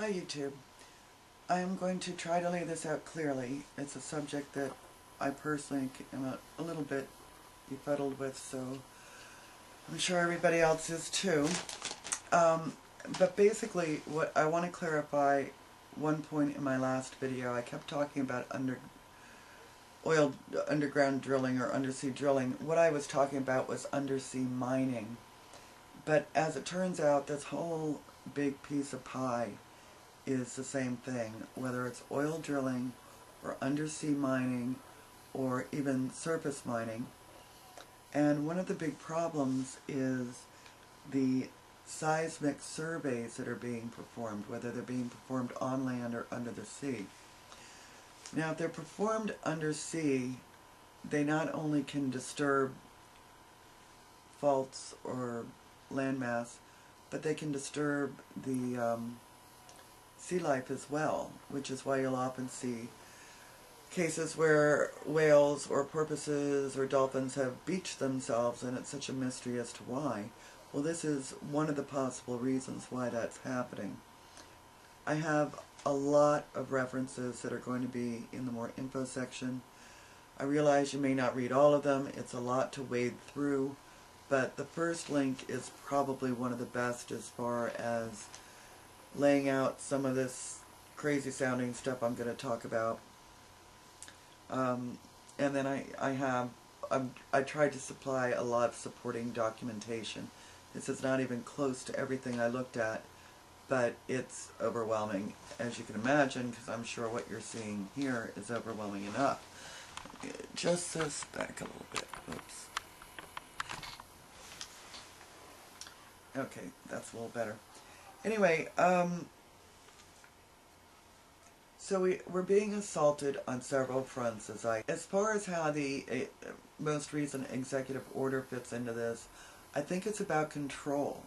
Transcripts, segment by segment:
Hi YouTube. I am going to try to lay this out clearly. It's a subject that I personally am a little bit befuddled with, so I'm sure everybody else is too. But basically, what I want to clarify, one point in my last video, I kept talking about underground drilling or undersea drilling. What I was talking about was undersea mining. But as it turns out, this whole big piece of pie is the same thing, whether it's oil drilling or undersea mining or even surface mining. And one of the big problems is the seismic surveys that are being performed, whether they're being performed on land or under the sea. Now, if they're performed undersea, they not only can disturb faults or landmass, but they can disturb the sea life as well, which is why you'll often see cases where whales or porpoises or dolphins have beached themselves, and it's such a mystery as to why. Well, this is one of the possible reasons why that's happening. I have a lot of references that are going to be in the more info section. I realize you may not read all of them. It's a lot to wade through, but the first link is probably one of the best as far as laying out some of this crazy sounding stuff I'm going to talk about. And then I tried to supply a lot of supporting documentation. This is not even close to everything I looked at, but it's overwhelming, as you can imagine, because I'm sure what you're seeing here is overwhelming enough. Just this back a little bit. Oops. Okay, that's a little better. Anyway, so we're being assaulted on several fronts. As far as how the most recent executive order fits into this, I think it's about control.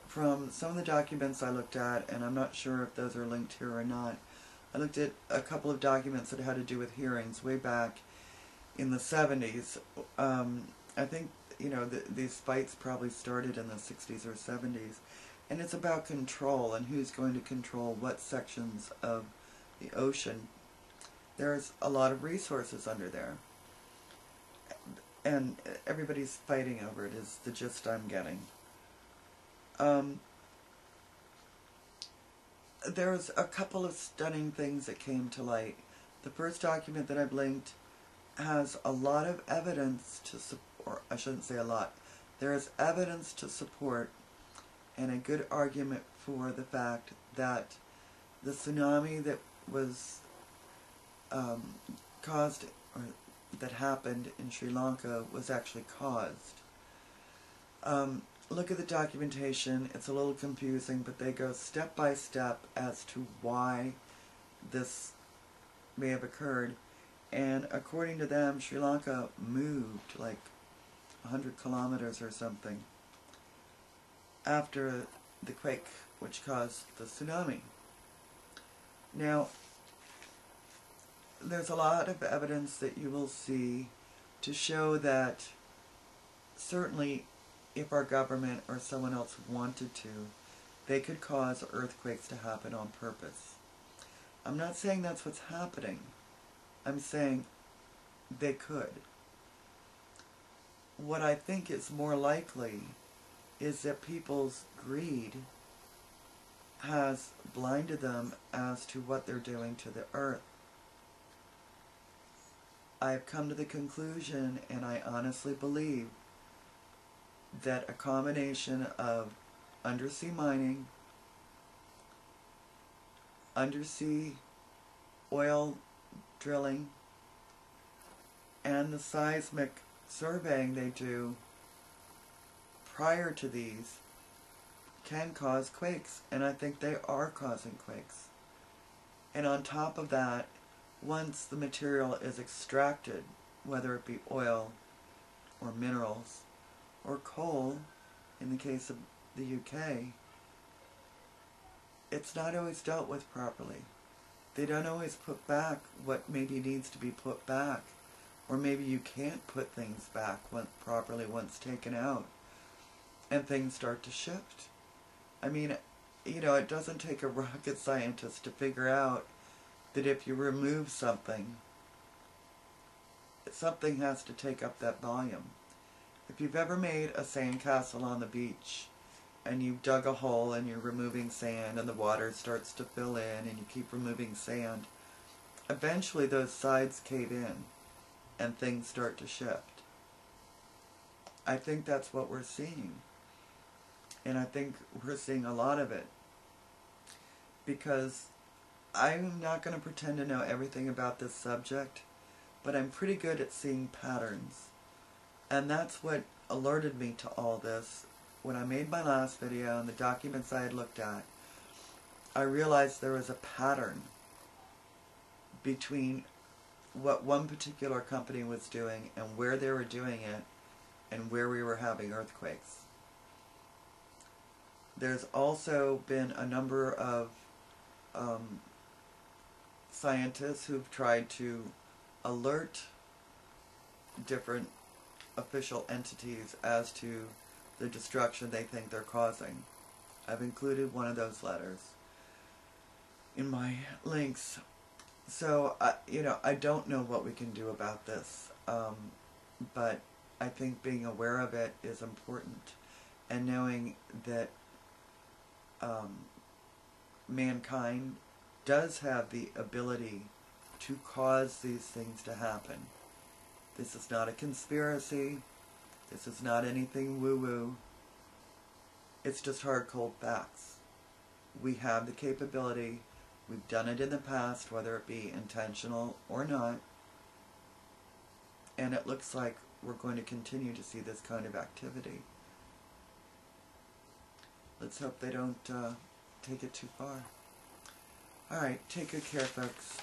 From some of the documents I looked at, and I'm not sure if those are linked here or not, I looked at a couple of documents that had to do with hearings way back in the 70s. I think, you know, these fights probably started in the 60s or 70s. And it's about control and who's going to control what sections of the ocean. There's a lot of resources under there, and everybody's fighting over it is the gist I'm getting. There's a couple of stunning things that came to light. The first document that I've linked has a lot of evidence to support, I shouldn't say a lot, there is evidence to support and a good argument for the fact that the tsunami that was caused, or that happened in Sri Lanka, was actually caused. Look at the documentation. It's a little confusing, but they go step by step as to why this may have occurred. And according to them, Sri Lanka moved like 100 kilometers or something after the quake, which caused the tsunami. Now, there's a lot of evidence that you will see to show that certainly if our government or someone else wanted to, they could cause earthquakes to happen on purpose. I'm not saying that's what's happening. I'm saying they could. What I think is more likely is that people's greed has blinded them as to what they're doing to the earth. I've come to the conclusion, and I honestly believe, that a combination of undersea mining, undersea oil drilling, and the seismic surveying they do prior to these can cause quakes, and I think they are causing quakes. And on top of that, once the material is extracted, whether it be oil or minerals or coal, in the case of the UK, it's not always dealt with properly. They don't always put back what maybe needs to be put back, or maybe you can't put things back properly once taken out, and things start to shift. I mean, you know, it doesn't take a rocket scientist to figure out that if you remove something, something has to take up that volume. If you've ever made a sandcastle on the beach and you've dug a hole and you're removing sand and the water starts to fill in and you keep removing sand, eventually those sides cave in and things start to shift. I think that's what we're seeing. And I think we're seeing a lot of it. Because I'm not going to pretend to know everything about this subject, but I'm pretty good at seeing patterns. And that's what alerted me to all this. When I made my last video and the documents I had looked at, I realized there was a pattern between what one particular company was doing and where they were doing it and where we were having earthquakes. There's also been a number of scientists who've tried to alert different official entities as to the destruction they think they're causing. I've included one of those letters in my links. So, you know, I don't know what we can do about this, but I think being aware of it is important, and knowing that mankind does have the ability to cause these things to happen. This is not a conspiracy. This is not anything woo-woo. It's just hard, cold facts. We have the capability. We've done it in the past, whether it be intentional or not. And it looks like we're going to continue to see this kind of activity. Let's hope they don't take it too far. Alright, take good care, folks.